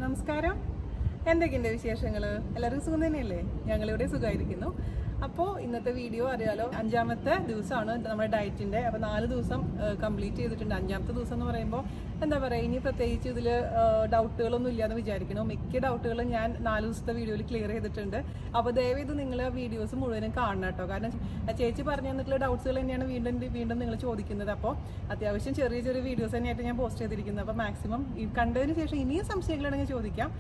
നമസ്കാരം. എന്തൊക്കെയുണ്ട് വിശേഷങ്ങൾ? എല്ലാവർക്കും സുഖം തന്നെയല്ലേ? ഞങ്ങളിവിടെ സുഖമായിരിക്കുന്നു. അപ്പോൾ ഇന്നത്തെ വീഡിയോ അറിയാലോ, 5ാമത്തെ ദിവസമാണ് നമ്മുടെ ഡയറ്റിൻ്റെ. അപ്പോൾ 4 ദിവസം കംപ്ലീറ്റ് ചെയ്തിട്ടുണ്ട്. 5ാമത്തെ ദിവസം എന്ന് പറയുമ്പോൾ എന്താ പറയുക, ഇനി പ്രത്യേകിച്ച് ഇതിൽ ഡൗട്ടുകളൊന്നും ഇല്ലയെന്ന് വിചാരിക്കുന്നു. മിക്ക ഡൗട്ടുകളും ഞാൻ 4 ദിവസത്തെ വീഡിയോയിൽ ക്ലിയർ ചെയ്തിട്ടുണ്ട്. അപ്പോൾ ദയവേത് നിങ്ങൾ വീഡിയോസ് മുഴുവനും കാണണം കേട്ടോ. കാരണം ചേച്ചി പറഞ്ഞു തന്നിട്ടുള്ള ഡൗട്ട്സുകൾ തന്നെയാണ് വീണ്ടും നിങ്ങൾ ചോദിക്കുന്നത്. അപ്പോൾ അത്യാവശ്യം ചെറിയ ചെറിയ വീഡിയോസ് തന്നെയായിട്ട് ഞാൻ പോസ്റ്റ് ചെയ്തിരിക്കുന്നത്. അപ്പോൾ മാക്സിമം കണ്ടതിന് ശേഷം ഇനിയും സംശയങ്ങളുണ്ടെങ്കിൽ ചോദിക്കാം.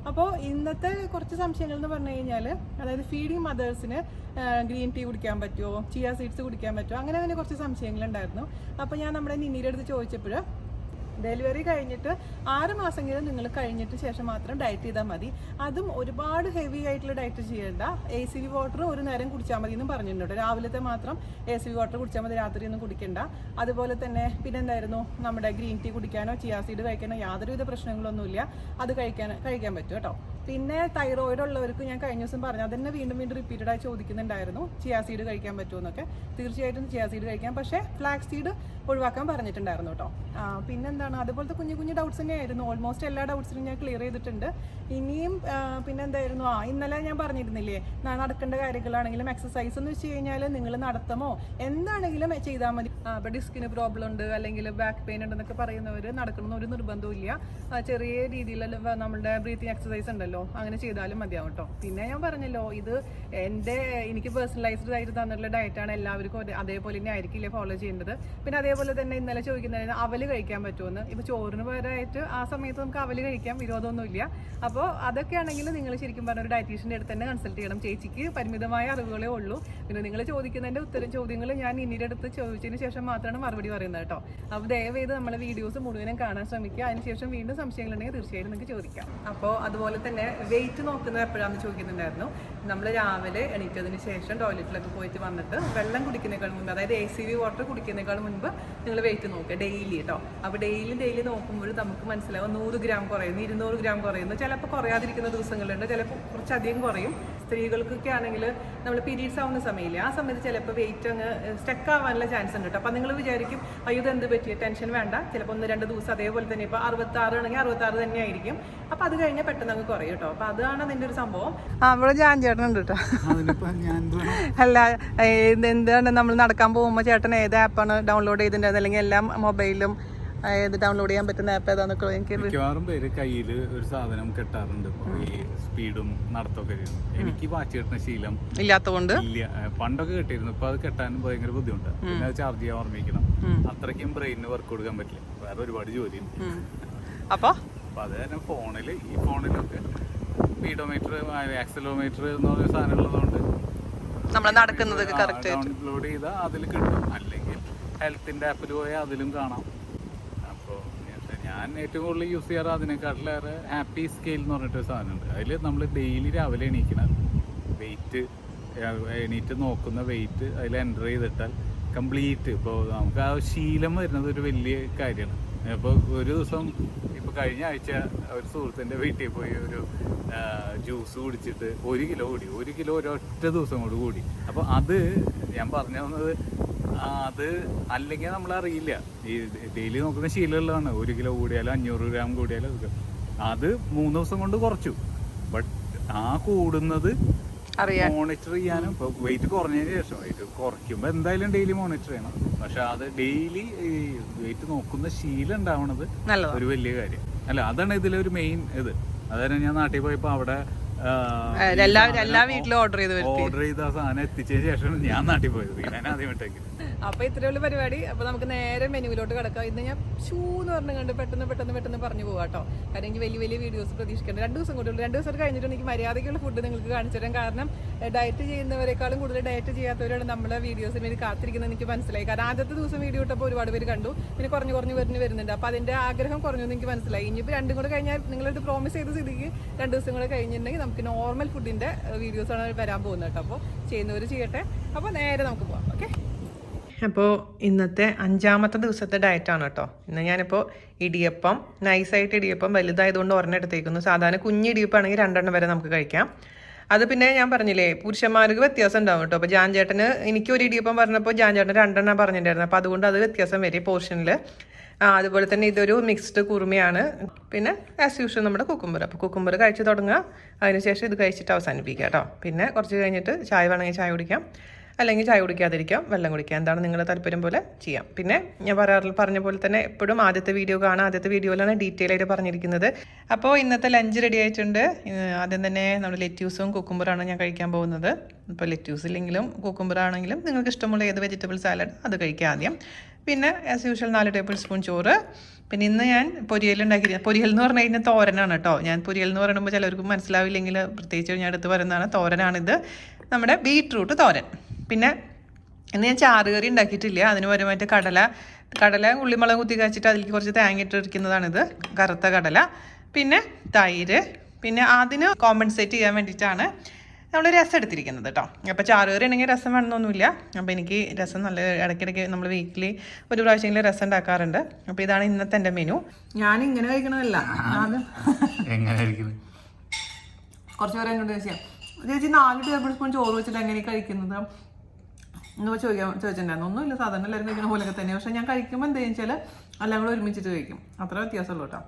അപ്പോൾ ഇന്നത്തെ കുറച്ച് സംശയങ്ങൾ എന്ന് പറഞ്ഞു കഴിഞ്ഞാൽ, അതായത് ഫീഡിങ് മദേഴ്സിന് ഗ്രീൻ ടീ കുടിക്കാൻ പറ്റുമോ, ചിയ സീഡ്സ് കുടിക്കാൻ പറ്റുമോ, അങ്ങനെ കുറച്ച് സംശയങ്ങളുണ്ടായിരുന്നു. അപ്പോൾ ഞാൻ നമ്മുടെ നിന്നിയുടെ അടുത്ത് ചോദിച്ചപ്പോൾ ഡെലിവറി കഴിഞ്ഞിട്ട് 6 മാസമെങ്കിലും നിങ്ങൾ കഴിഞ്ഞിട്ട് ശേഷം മാത്രം ഡയറ്റ് ചെയ്താൽ മതി. അതും ഒരുപാട് ഹെവി ആയിട്ടുള്ള ഡയറ്റ് ചെയ്യേണ്ട. ACV വാട്ടർ ഒരു നേരം കുടിച്ചാൽ മതി എന്നും പറഞ്ഞിട്ടുണ്ട്. രാവിലത്തെ മാത്രം ACV വാട്ടർ കുടിച്ചാൽ മതി, രാത്രി ഒന്നും കുടിക്കണ്ട. അതുപോലെ തന്നെ പിന്നെ എന്തായിരുന്നു, നമ്മുടെ ഗ്രീൻ ടീ കുടിക്കാനോ ചിയ സീഡ് കഴിക്കാനോ യാതൊരുവിധ പ്രശ്നങ്ങളൊന്നുമില്ല. അത് കഴിക്കാൻ പറ്റും കേട്ടോ. പിന്നെ തൈറോയിഡ് ഉള്ളവർക്ക് ഞാൻ കഴിഞ്ഞ ദിവസം പറഞ്ഞു, അതന്നെ വീണ്ടും റിപ്പീറ്റഡായി ചോദിക്കുന്നുണ്ടായിരുന്നു, ചിയ സീഡ് കഴിക്കാൻ പറ്റുമെന്നൊക്കെ. തീർച്ചയായിട്ടും ചിയ സീഡ് കഴിക്കാം, പക്ഷേ ഫ്ലാക്സ് സീഡ് ഒഴിവാക്കാൻ പറഞ്ഞിട്ടുണ്ടായിരുന്നു കേട്ടോ. പിന്നെന്താണ്, അതുപോലത്തെ കുഞ്ഞു ഡൗട്ട്സ് തന്നെയായിരുന്നു. ഓൾമോസ്റ്റ് എല്ലാ ഡൗട്ട്സിനും ഞാൻ ക്ലിയർ ചെയ്തിട്ടുണ്ട്. ഇനിയും പിന്നെന്തായിരുന്നു, ഇന്നലെ ഞാൻ പറഞ്ഞിരുന്നില്ലേ, നടക്കേണ്ട കാര്യങ്ങളാണെങ്കിലും എക്സസൈസ് എന്ന് വെച്ച് കഴിഞ്ഞാൽ നിങ്ങൾ നടത്തമോ എന്താണെങ്കിലും ചെയ്താൽ മതി. അപ്പോൾ ഡിസ്കിന് പ്രോബ്ലം ഉണ്ട് അല്ലെങ്കിൽ ബാക്ക് പെയിൻ ഉണ്ടെന്നൊക്കെ പറയുന്നവർ നടക്കണമെന്ന് ഒരു നിർബന്ധവും ഇല്ല. ചെറിയ രീതിയിലുള്ള നമ്മുടെ ബ്രീത്തിങ് എക്സസൈസ് ഉണ്ടല്ലോ, അങ്ങനെ ചെയ്താലും മതിയാവും കേട്ടോ. പിന്നെ ഞാൻ പറഞ്ഞല്ലോ, ഇത് എനിക്ക് പേഴ്സണലൈസ്ഡ് ആയിട്ട് തന്നിട്ടുള്ള ഡയറ്റാണ്. എല്ലാവർക്കും അതേപോലെ തന്നെ ആയിരിക്കില്ലേ ഫോളോ ചെയ്യേണ്ടത്. പിന്നെ അതേപോലെ തന്നെ ഇന്നലെ ചോദിക്കുന്നതായിരുന്നു അവല് കഴിക്കാൻ പറ്റുമെന്ന്. ഇപ്പോൾ ചോറിന് പകരമായിട്ട് ആ സമയത്ത് നമുക്ക് അവല് കഴിക്കാം, വിരോധമൊന്നുമില്ല. അപ്പോൾ അതൊക്കെ ആണെങ്കിൽ നിങ്ങൾ ശരിക്കും പറഞ്ഞ ഒരു ഡയറ്റീഷ്യൻ്റെ അടുത്ത് തന്നെ കൺസൾട്ട് ചെയ്യണം. ചേച്ചിക്ക് പരിമിതമായ അറിവുകളേ ഉള്ളൂ. പിന്നെ നിങ്ങൾ ചോദിക്കുന്നതിൻ്റെ ചോദ്യങ്ങൾ ഞാൻ ഇന്നിയുടെ അടുത്ത് ചോദിച്ചതിന് ശേഷം മാത്രമാണ് മറുപടി പറയുന്നത് കേട്ടോ. അപ്പോൾ ദയവേത് നമ്മളെ വീഡിയോസ് മുഴുവനും കാണാൻ ശ്രമിക്കുക. അതിനുശേഷം വീണ്ടും സംശയങ്ങളുണ്ടെങ്കിൽ തീർച്ചയായിട്ടും നിങ്ങൾക്ക് ചോദിക്കാം. അപ്പോൾ അതുപോലെ തന്നെ വെയിറ്റ് നോക്കുന്നത് എപ്പോഴാണെന്ന് ചോദിക്കുന്നുണ്ടായിരുന്നു. നമ്മൾ രാവിലെ എണീറ്റതിന് ശേഷം ടോയ്ലറ്റിലൊക്കെ പോയിട്ട് വന്നിട്ട് വെള്ളം കുടിക്കുന്നതിനേക്കാൾ മുൻപ്, അതായത് ACV വാട്ടർ കുടിക്കുന്നതിനേക്കാൾ മുൻപ് നിങ്ങൾ വെയിറ്റ് നോക്കുക ഡെയിലി കേട്ടോ. അപ്പോൾ ഡെയിലി നോക്കുമ്പോൾ നമുക്ക് മനസ്സിലാവും 100 ഗ്രാം കുറയുന്നു, 200 ഗ്രാം കുറയുന്നു. ചിലപ്പോൾ കുറയാതിരിക്കുന്ന ദിവസങ്ങളുണ്ട്, ചിലപ്പോൾ കുറച്ചധികം കുറയും. സ്ത്രീകൾക്കൊക്കെ ആണെങ്കിൽ നമ്മൾ പീരീഡ്സ് ആവുന്ന സമയമില്ല, ആ സമയത്ത് ചിലപ്പോൾ വെയിറ്റ് അങ്ങ് സ്റ്റക്ക് ആവാനുള്ള ചാൻസ് ഉണ്ട് കേട്ടോ. അപ്പോൾ നിങ്ങൾ വിചാരിക്കും അയ്യോ ഇത് എന്ത് പറ്റിയ, ടെൻഷൻ വേണ്ട, ചിലപ്പോൾ 1-2 ദിവസം അതേപോലെ തന്നെ. ഇപ്പോൾ 66 ആണെങ്കിൽ 66 തന്നെ ആയിരിക്കും. അപ്പോൾ അത് കഴിഞ്ഞാൽ പെട്ടെന്ന് അങ്ങ് കുറയും കേട്ടോ. അപ്പോൾ അതാണ് അതിൻ്റെ ഒരു സംഭവം. ഇവിടെ ഞാൻ ചേട്ടനുണ്ട് കേട്ടോ. അല്ല, എന്താണ് നമ്മൾ നടക്കാൻ പോകുമ്പോൾ ചേട്ടൻ ഏത് ആപ്പാണ് ഡൗൺലോഡ് ചെയ്തിട്ടുണ്ടായത്, അല്ലെങ്കിൽ എല്ലാ മൊബൈലിലും ഏത് ഡൗൺലോഡ് ചെയ്യാൻ പറ്റുന്ന ആപ്പ് ഏതാന്നൊക്കെ എനിക്ക് മിക്കവാറും പേര് കയ്യിൽ ഒരു സാധനം കെട്ടാറുണ്ട്. ഈ സ്പീഡും നടത്തൊക്കെ എനിക്ക് വാച്ച് കെട്ടുന്ന ശീലം ഇല്ലാത്തതുകൊണ്ട് ഇല്ല. പണ്ടൊക്കെ കെട്ടിയിരുന്നു, ഇപ്പൊ അത് കെട്ടാൻ ഭയങ്കര ബുദ്ധിമുട്ടാണ്. പിന്നെ അത് ചാർജ് ചെയ്യാൻ ഓർമ്മിക്കണം. അത്രയ്ക്കും ബ്രെയിനിന് വർക്ക് കൊടുക്കാൻ പറ്റില്ല. വേറെ ഒരുപാട് ജോലിയുണ്ട്. അപ്പൊ അത് തന്നെ ഫോണിലൊക്കെ സ്പീഡോമീറ്റർ, ആക്സിലോമീറ്റർ എന്ന് പറഞ്ഞ സാധനം ഉള്ളതുകൊണ്ട് നമ്മൾ നടക്കുന്നത് ഡൗൺലോഡ് ചെയ്താൽ അതിൽ കിട്ടും. അല്ലെങ്കിൽ ഹെൽത്തിന്റെ ആപ്പിൽ പോയാൽ അതിലും കാണാം. അപ്പോൾ ഞാൻ ഏറ്റവും കൂടുതൽ യൂസ് ചെയ്യാറ് അതിനെക്കാട്ടിലേറെ ഹാപ്പി സ്കെയിൽ എന്ന് പറഞ്ഞിട്ടൊരു സാധനമുണ്ട്. അതിൽ നമ്മൾ ഡെയിലി രാവിലെ എണീക്കുന്ന വെയിറ്റ്, എണീറ്റ് നോക്കുന്ന വെയിറ്റ് അതിൽ എൻ്റർ ചെയ്തിട്ടാൽ കംപ്ലീറ്റ്, ഇപ്പോൾ നമുക്ക് ആ ശീലം വരുന്നത് ഒരു വലിയ കാര്യമാണ്. ഇപ്പോൾ ഒരു ദിവസം, ഇപ്പോൾ കഴിഞ്ഞ ആഴ്ച ഒരു സുഹൃത്തിൻ്റെ വീട്ടിൽ പോയി ഒരു ജ്യൂസ് കുടിച്ചിട്ട് 1 കിലോ കൂടി. 1 കിലോ ഒരൊറ്റ ദിവസം കൊണ്ട് കൂടി. അപ്പോൾ അത് ഞാൻ പറഞ്ഞു തന്നത്, അത് അല്ലെങ്കിൽ നമ്മളറിയില്ല. ഈ ഡെയിലി നോക്കുന്ന ശീലമുള്ളതാണ്. 1 കിലോ കൂടിയാലും 500 ഗ്രാം കൂടിയാലും അത് 3 ദിവസം കൊണ്ട് കുറച്ചു. ബട്ട് ആ കൂടുന്നത് മോണിറ്റർ ചെയ്യാനും, ഇപ്പോൾ വെയിറ്റ് കുറഞ്ഞതിന് ശേഷം, വെയിറ്റ് കുറയ്ക്കുമ്പോൾ എന്തായാലും ഡെയിലി മോണിറ്റർ ചെയ്യണം. പക്ഷെ അത് ഡെയിലി വെയിറ്റ് നോക്കുന്ന ശീലം ഉണ്ടാവണത് ഒരു വലിയ കാര്യം അല്ല. അതാണ് ഇതിലൊരു മെയിൻ ഇത്. അതായത് ഞാൻ നാട്ടിൽ പോയപ്പോൾ അവിടെ എല്ലാ വീട്ടിലും ഓർഡർ ചെയ്ത സാധനം എത്തിച്ചതിന് ശേഷം ഞാൻ നാട്ടിൽ പോയത്. ഞാൻ ആദ്യമായിട്ടേക്ക്. അപ്പോൾ ഇത്രയുള്ള പരിപാടി. അപ്പോൾ നമുക്ക് നേരെ മെനുവിലോട്ട് കിടക്കാം. ഇന്ന് ഞാൻ ഷൂ എന്ന് പറഞ്ഞു കണ്ട് പെട്ടെന്ന് പറഞ്ഞു പോകാം കേട്ടോ. കാരണം എനിക്ക് വലിയ വീഡിയോസ് പ്രതീക്ഷിക്കേണ്ട. 2 ദിവസം കൂടി 2 ദിവസം കഴിഞ്ഞിട്ട് എനിക്ക് മര്യാദയ്ക്കുള്ള ഫുഡ് നിങ്ങൾക്ക് കാണിച്ചു തരാം. കാരണം ഡയറ്റ് ചെയ്യുന്നവരെക്കാളും കൂടുതൽ ഡയറ്റ് ചെയ്യാത്തവരാണ് നമ്മളെ വീഡിയോസിന് വേണ്ടി കാത്തിരിക്കുന്നത് എനിക്ക് മനസ്സിലായി. കാരണം ആദ്യത്തെ ദിവസം വീഡിയോ ഇട്ടപ്പോൾ ഒരുപാട് പേര് കണ്ടു, പിന്നെ കുറഞ്ഞ് വരുന്നുണ്ട്. അപ്പോൾ അതിൻ്റെ ആഗ്രഹം കുറഞ്ഞെന്ന് എനിക്ക് മനസ്സിലായി. ഇനിയിപ്പോൾ 2 കൂടെ കഴിഞ്ഞാൽ നിങ്ങളത് പ്രോമിസ് ചെയ്ത സ്ഥിതിക്ക് 2 ദിവസം കൂടെ കഴിഞ്ഞിട്ടുണ്ടെങ്കിൽ നമുക്ക് നോർമൽ ഫുഡിൻ്റെ വീഡിയോസാണ് വരാൻ പോകുന്നത് കേട്ടോ. അപ്പോൾ ചെയ്യുന്നവർ ചെയ്യട്ടെ. അപ്പോൾ നേരെ നമുക്ക് പോകാം. ഓക്കെ. അപ്പോൾ ഇന്നത്തെ 5ാമത്തെ ദിവസത്തെ ഡയറ്റാണ് കേട്ടോ. ഇന്ന് ഞാനിപ്പോൾ ഇടിയപ്പം, നൈസായിട്ട് ഇടിയപ്പം വലുതായതുകൊണ്ട് ഒരെണ്ണം എടുത്തേക്കുന്നു. സാധാരണ കുഞ്ഞ് ഇടിയപ്പാണെങ്കിൽ 2 വരെ നമുക്ക് കഴിക്കാം. അത് പിന്നെ ഞാൻ പറഞ്ഞില്ലേ, പുരുഷന്മാർക്ക് വ്യത്യാസം ഉണ്ടാവും കേട്ടോ. അപ്പോൾ ജാൻചേട്ടന് എനിക്കൊരു ഇടിയപ്പം പറഞ്ഞപ്പോൾ ജാൻചേട്ടന് 2 പറഞ്ഞിട്ടുണ്ടായിരുന്നു. അപ്പോൾ അതുകൊണ്ട് അത് വ്യത്യാസം വരും പോർഷനിൽ. അതുപോലെ തന്നെ ഇതൊരു മിക്സ്ഡ് കുറുമയാണ്. പിന്നെ ആസ് യൂഷ്വൽ നമ്മുടെ കുക്കുംബർ. അപ്പോൾ കുക്കുംബർ കഴിച്ച് തുടങ്ങുക, അതിനുശേഷം ഇത് കഴിച്ചിട്ട് അവസാനിപ്പിക്കുക കേട്ടോ. പിന്നെ കുറച്ച് കഴിഞ്ഞിട്ട് ചായ വേണമെങ്കിൽ ചായ കുടിക്കാം, അല്ലെങ്കിൽ ചായ കുടിക്കാതിരിക്കാം, വെള്ളം കുടിക്കാം, എന്താണ് നിങ്ങളുടെ താല്പര്യം പോലെ ചെയ്യാം. പിന്നെ ഞാൻ പറഞ്ഞ പോലെ തന്നെ എപ്പോഴും ആദ്യത്തെ വീഡിയോ കാണാം, ആദ്യത്തെ വീഡിയോയിലാണ് ഡീറ്റെയിൽ ആയിട്ട് പറഞ്ഞിരിക്കുന്നത്. അപ്പോൾ ഇന്നത്തെ ലഞ്ച് റെഡി ആയിട്ടുണ്ട്. ആദ്യം തന്നെ നമ്മൾ ലെറ്റ്യൂസും കുക്കുംബറാണ് ഞാൻ കഴിക്കാൻ പോകുന്നത്. ഇപ്പോൾ ലെറ്റ്യൂസ് ഇല്ലെങ്കിലും കുക്കുംബർ ആണെങ്കിലും നിങ്ങൾക്ക് ഇഷ്ടമുള്ള ഏത് വെജിറ്റബിൾ സാലഡ് അത് കഴിക്കാം ആദ്യം. പിന്നെ ആസ് യൂഷ്വൽ 4 ടേബിൾ സ്പൂൺ ചോറ്. പിന്നെ ഇന്ന് ഞാൻ പൊരിയൽ ഉണ്ടാക്കിയിരിക്കുന്നത്. പൊരിയൽ എന്ന് പറഞ്ഞു കഴിഞ്ഞാൽ തോരനാണ് കേട്ടോ. ഞാൻ പൊരിയൽ എന്ന് പറയുമ്പോൾ ചിലർക്ക് മനസ്സിലാവില്ലെങ്കിൽ പ്രത്യേകിച്ച് ഞാൻ എടുത്ത് പറയുന്നതാണ്, തോരനാണിത്, നമ്മുടെ ബീട്രൂട്ട് തോരൻ. പിന്നെ ഇന്ന് ഞാൻ ചാറുകറി ഉണ്ടാക്കിയിട്ടില്ല. അതിന് പകരമായിട്ട് കടല ഉള്ളിമുളക് കുത്തി കാച്ചിട്ട് അതിലേക്ക് കുറച്ച് തേങ്ങ ഇട്ടിരിക്കുന്നതാണിത്, കറുത്ത കടല. പിന്നെ തൈര്. പിന്നെ അതിന് കോമ്പൻസേറ്റ് ചെയ്യാൻ വേണ്ടിയിട്ടാണ് നമ്മൾ രസം എടുത്തിരിക്കുന്നത് കേട്ടോ. അപ്പോൾ ചാറുകറി ഉണ്ടെങ്കിൽ രസം വേണമെന്നൊന്നുമില്ല. അപ്പോൾ എനിക്ക് രസം നല്ല ഇടയ്ക്കിടയ്ക്ക് നമ്മൾ വീക്കിലി ഒരു പ്രാവശ്യമെങ്കിലും രസം ഉണ്ടാക്കാറുണ്ട്. അപ്പോൾ ഇതാണ് ഇന്നത്തെ എൻ്റെ മെനു. ഞാൻ ഇങ്ങനെ കഴിക്കണമല്ല, കുറച്ച് പേരെ എന്നോട് ചേച്ചി 4 ടേബിൾ സ്പൂൺ ചോറ് വെച്ചിട്ട് എങ്ങനെ കഴിക്കുന്നത് എന്ന് ചോദിച്ചിട്ടുണ്ടായിരുന്നു. ഒന്നുമില്ല, സാധാരണ എല്ലാവരും കഴിക്കുന്ന പോലെയൊക്കെ തന്നെ. പക്ഷെ ഞാൻ കഴിക്കുമ്പോൾ എന്താ വെച്ചാൽ എല്ലാം കൂടെ ഒരുമിച്ചിട്ട് കഴിക്കും, അത്ര വ്യത്യാസമുള്ളൂ കേട്ടോ.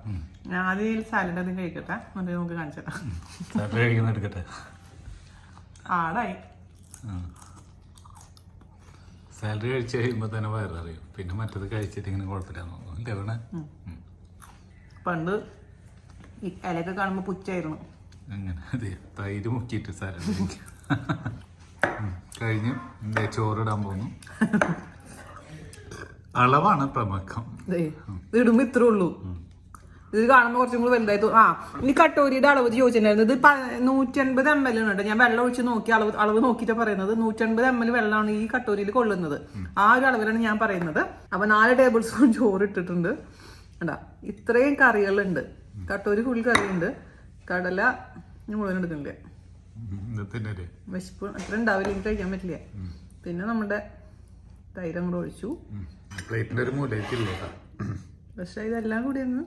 ഞാൻ ആദ്യം സാലഡ് ആദ്യം കഴിക്കട്ടെ, എന്നിട്ട് നമുക്ക് കാണിച്ചിട്ടാ ആടായി. സാലഡ് കഴിച്ച് കഴിയുമ്പോൾ തന്നെ വയററിയും, പിന്നെ മറ്റത് കഴിച്ചിട്ട് ഇങ്ങനെ കുഴപ്പമില്ല. പണ്ട് ഇലയൊക്കെ കാണുമ്പോൾ പുച്ചായിരുന്നു. അങ്ങനെ അതെ, തൈര് മുക്കിയിട്ട് സാലഡ് കഴിഞ്ഞ് ചോറിടാൻ പോകുന്നു. അളവാണ് പ്രമുഖം. ഇടുമ്പോ ഇത്രേ ഉള്ളൂ. ഇത് കാണുമ്പോൾ കുറച്ചും കൂടി വലുതായി ഈ കട്ടോരിയുടെ അളവ് ചോദിച്ചിട്ടുണ്ടായിരുന്നു. ഇത് 150 ml ഉണ്ട്. ഞാൻ വെള്ളം ഒഴിച്ച് നോക്കി അളവ് നോക്കിയിട്ട് പറയുന്നത് 150 ml വെള്ളമാണ് ഈ കട്ടോരിയിൽ കൊള്ളുന്നത്. ആ ഒരു അളവിലാണ് ഞാൻ പറയുന്നത്. അപ്പൊ 4 ടേബിൾ സ്പൂൺ ചോറ് ഇട്ടിട്ടുണ്ട്. ഉണ്ടാ ഇത്രയും കറികളുണ്ട്, കട്ടോരി ഫുൾ കറിയുണ്ട്. കടല മുഴുവൻ എടുക്കുന്നില്ല, വിശപ്പ് അത്ര ഉണ്ടാവില്ല, എനിക്ക് കഴിക്കാൻ പറ്റില്ല. പിന്നെ നമ്മുടെ തൈര് അങ്ങോട്ട് ഒഴിച്ചു. പക്ഷെ ഇതെല്ലാം കൂടി ഒന്ന്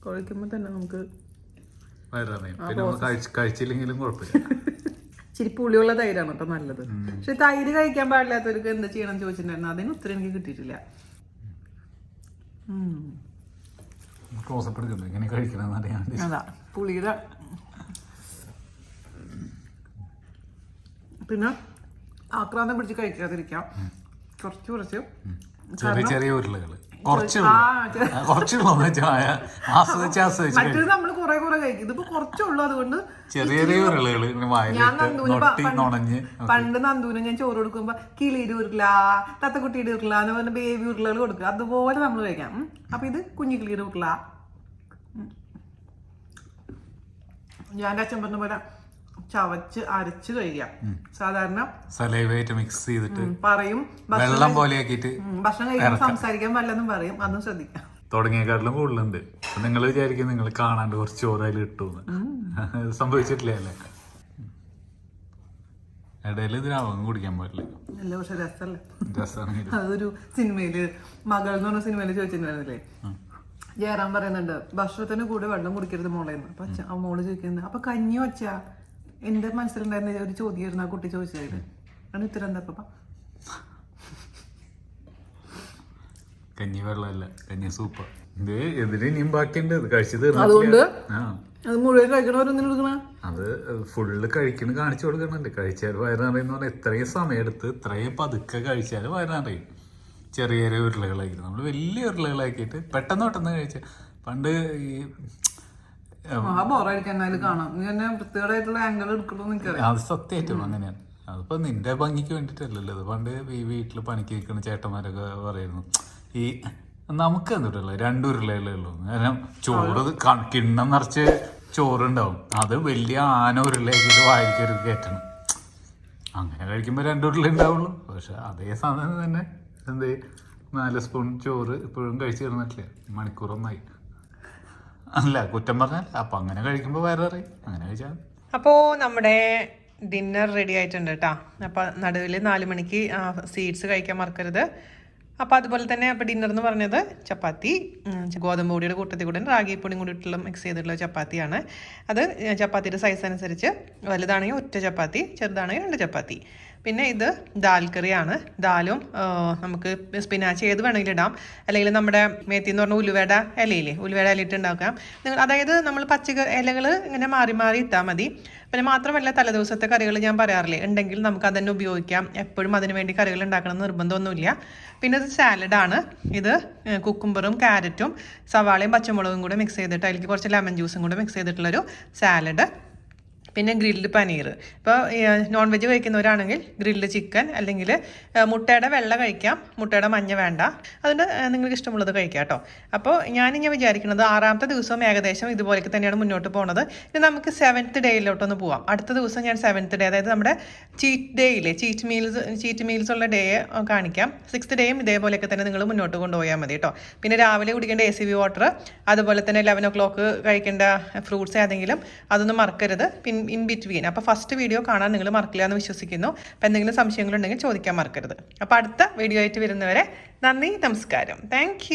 കുഴക്കുമ്പോ തന്നെ നമുക്ക് കഴിച്ചില്ലെങ്കിലും കുഴപ്പമില്ല. ഇച്ചിരി പുളിയുള്ള തൈരാണ് കേട്ടോ നല്ലത്. പക്ഷെ തൈര് കഴിക്കാൻ പാടില്ലാത്തവർക്ക് എന്താ ചെയ്യണം ചോദിച്ചിട്ടുണ്ടായിരുന്നു. അതിന് ഉത്തരം എനിക്ക് കിട്ടിയിട്ടില്ല. അതാ പുളിയുടെ. പിന്നെ ആക്രാന്തം പിടിച്ച് കഴിക്കാതിരിക്കാം, കുറച്ച് ചെറിയ ഉരുളകള് മറ്റേത് നമ്മള് കുറെ കഴിക്കും. ഇതിപ്പോ കുറച്ചുള്ളൂ, അതുകൊണ്ട് ചെറിയ ഉരുളകള് പണ്ട് നന്ദൂന് ഞാൻ ചോറ് കൊടുക്കുമ്പോ കിളിയുടെ ഉരുള, തത്തക്കുട്ടിയുടെ ഉരുള എന്ന് പറഞ്ഞ ബേബി ഉരുളകൾ കൊടുക്കുക, അതുപോലെ നമ്മൾ കഴിക്കാം. അപ്പൊ ഇത് കുഞ്ഞു കിളിയുടെ ഉരുള. ഞാൻ അച്ഛൻ പറഞ്ഞ പോലെ ചവച്ച് അരച്ച് കഴിക്കാം. സാധാരണ സലൈവയായിട്ട് മിക്സ് ചെയ്തിട്ട് പറയും വെള്ളം പോലെ ആക്കിയിട്ട് ഭക്ഷണം കഴിക്കുമ്പോൾ സംസാരിക്കാൻ വല്ലെന്നും പറയും, അതും ശ്രദ്ധിക്കാം. തുടങ്ങിയക്കാട്ടിലും കൂടുതലുണ്ട്. നിങ്ങൾ വിചാരിക്കും നിങ്ങൾ കാണാണ്ട് കുറച്ച് ചോറ് അതിൽ ഇട്ടുന്ന്. സംഭവിച്ചിട്ടില്ല അല്ലേ? ഇടയിൽ ഇതിനാവും കുടിക്കാൻ പാടില്ല. അല്ല, പക്ഷെ രസമല്ലേ, രസമാണ്. അതൊരു സിനിമയില് മകൾ എന്ന് പറഞ്ഞ സിനിമയില് ചോദിച്ചിട്ടുണ്ടായിരുന്നില്ലേ, ജയറാം പറയുന്നുണ്ട് ഭക്ഷണത്തിന് കൂടെ വെള്ളം കുടിക്കരുത് മോളേന്ന്. അപ്പൊ ആ മോള് ചോദിക്കുന്നത് അപ്പൊ കഞ്ഞി വെച്ചാ. എന്റെ മനസ്സിലുണ്ടായിരുന്ന ഒരു ചോദ്യമായിരുന്നു ആ കുട്ടി ചോദിച്ചതായിട്ട്. ആണ് ഉത്തരം എന്താ? കഞ്ഞി വെള്ളമല്ല, കഞ്ഞി സൂപ്പ്. ഇത് എന്തിനും ഇനിയും ബാക്കിയുണ്ട്, ഇത് കഴിച്ചത്. അതുകൊണ്ട് അത് മുഴുവൻ കഴിക്കണവരൊന്നും എടുക്കണ അത് ഫുള്ള് കഴിക്കണ കാണിച്ചു കൊടുക്കണുണ്ട്. കഴിച്ചാൽ വയറിനറിയെന്ന് പറഞ്ഞാൽ ഇത്രയും സമയം എടുത്ത് ഇത്രയും പതുക്കെ കഴിച്ചാൽ വയറിനറിയും. ചെറിയ ചെറിയ ഉരുളകളാക്കിയിട്ട് നമ്മൾ വലിയ ഉരുളകളാക്കിയിട്ട് പെട്ടെന്ന് കഴിച്ച. പണ്ട് ഈ അത് സത്യമായിട്ടും അങ്ങനെയാണ്. അതിപ്പോ നിന്റെ ഭംഗിക്ക് വേണ്ടിട്ടല്ലല്ലോ. അത് പണ്ട് ഈ വീട്ടില് പണിക്ക് നിൽക്കുന്ന ചേട്ടന്മാരൊക്കെ പറയുന്നു, ഈ നമുക്ക് എന്തിട്ടുള്ള 2 ഉരുളകളേ ഉള്ളൂ. കാരണം ചോറ് കിണ്ണം നിറച്ച് ചോറുണ്ടാവും, അത് വലിയ ആന ഉരുളയാക്കിയിട്ട് വായിക്കൊരു കയറ്റണം. അങ്ങനെ കഴിക്കുമ്പോൾ 2 ഉരുള ഉണ്ടാവുള്ളൂ. പക്ഷെ അതേ സാധനം തന്നെ എന്ത് 4 സ്പൂൺ ചോറ് ഇപ്പോഴും കഴിച്ചു തരുന്നിട്ടില്ല, മണിക്കൂറൊന്നായി. അല്ല കുറ്റം പറഞ്ഞാൽ അപ്പം അങ്ങനെ കഴിക്കുമ്പോൾ വേറെ അറിയും, അങ്ങനെ കഴിച്ചാൽ. അപ്പോൾ നമ്മുടെ ഡിന്നർ റെഡി ആയിട്ടുണ്ട് കേട്ടോ. അപ്പോൾ നടുവിൽ 4 മണിക്ക് സീഡ്സ് കഴിക്കാൻ മറക്കരുത്. അപ്പോൾ അതുപോലെ തന്നെ അപ്പോൾ ഡിന്നർ എന്ന് പറഞ്ഞത് ചപ്പാത്തി, ഗോതമ്പ് പൊടിയുടെ കൂട്ടത്തിൽ കൂടെ റാഗിപ്പൊടിയും കൂടി ഇട്ടുള്ള മിക്സ് ചെയ്തിട്ടുള്ള ചപ്പാത്തിയാണ്. അത് ചപ്പാത്തിയുടെ സൈസ് അനുസരിച്ച് വലുതാണെങ്കിൽ ഒറ്റ ചപ്പാത്തി, ചെറുതാണെങ്കിൽ 2 ചപ്പാത്തി. പിന്നെ ഇത് ദാൽ കറിയാണ്. ദാലും നമുക്ക് സ്പിനാച്ച് ഏത് വേണമെങ്കിലും ഇടാം, അല്ലെങ്കിൽ നമ്മുടെ മേത്തി എന്ന് പറഞ്ഞ ഉലുവയുടെ ഇലയില്ലേ, ഉലുവയുടെ ഇല ഇട്ട് ഉണ്ടാക്കാം. അതായത് നമ്മൾ ഇലകൾ ഇങ്ങനെ മാറി മാറി ഇട്ടാൽ മതി. പിന്നെ മാത്രമല്ല തലേദിവസത്തെ കറികൾ ഞാൻ പറയാറില്ലേ, ഉണ്ടെങ്കിൽ നമുക്ക് അതന്നെ ഉപയോഗിക്കാം. എപ്പോഴും അതിന് വേണ്ടി കറികൾ ഉണ്ടാക്കണം നിർബന്ധമൊന്നുമില്ല. പിന്നെ ഇത് സാലഡാണ്. ഇത് കുക്കുംബറും ക്യാരറ്റും സവാളയും പച്ചമുളകും കൂടെ മിക്സ് ചെയ്തിട്ട് അതിലേക്ക് കുറച്ച് ലെമൺ ജ്യൂസും കൂടെ മിക്സ് ചെയ്തിട്ടുള്ളൊരു സാലഡ്. പിന്നെ ഗ്രിൽഡ് പനീർ. ഇപ്പോൾ നോൺ വെജ് കഴിക്കുന്നവരാണെങ്കിൽ ഗ്രിൽഡ് ചിക്കൻ, അല്ലെങ്കിൽ മുട്ടയുടെ വെള്ള കഴിക്കാം, മുട്ടയുടെ മഞ്ഞ വേണ്ട. അതുകൊണ്ട് നിങ്ങൾക്ക് ഇഷ്ടമുള്ളത് കഴിക്കാം കേട്ടോ. അപ്പോൾ ഞാനിങ്ങനെ വിചാരിക്കുന്നത് 6ാമത്തെ ദിവസവും ഏകദേശം ഇതുപോലെയൊക്കെ തന്നെയാണ് മുന്നോട്ട് പോകുന്നത്. ഇനി നമുക്ക് 7th ഡേയിലോട്ടൊന്ന് പോവാം. അടുത്ത ദിവസം ഞാൻ 7th ഡേ, അതായത് നമ്മുടെ ചീറ്റ് ഡേ ഇല്ലേ, ചീറ്റ് മീൽസ് ഉള്ള ഡേ കാണിക്കാം. 6th ഡേയും ഇതേപോലെയൊക്കെ തന്നെ നിങ്ങൾ മുന്നോട്ട് കൊണ്ടുപോയാൽ മതി കേട്ടോ. പിന്നെ രാവിലെ കുടിക്കേണ്ട ACV വാട്ടർ, അതുപോലെ തന്നെ 11 o'clock കഴിക്കേണ്ട ഫ്രൂട്ട്സ് ഏതെങ്കിലും, അതൊന്നും മറക്കരുത്. In between. അപ്പോൾ ഫസ്റ്റ് വീഡിയോ കാണാൻ നിങ്ങൾ മറക്കില്ല എന്ന് വിശ്വസിക്കുന്നു. അപ്പോൾ എന്തെങ്കിലും സംശയങ്ങളുണ്ടെങ്കിൽ ചോദിക്കാൻ മറക്കരുത്. അപ്പോൾ അടുത്ത വീഡിയോ ആയിട്ട് വരുന്നവരെ നന്ദി, നമസ്കാരം. താങ്ക്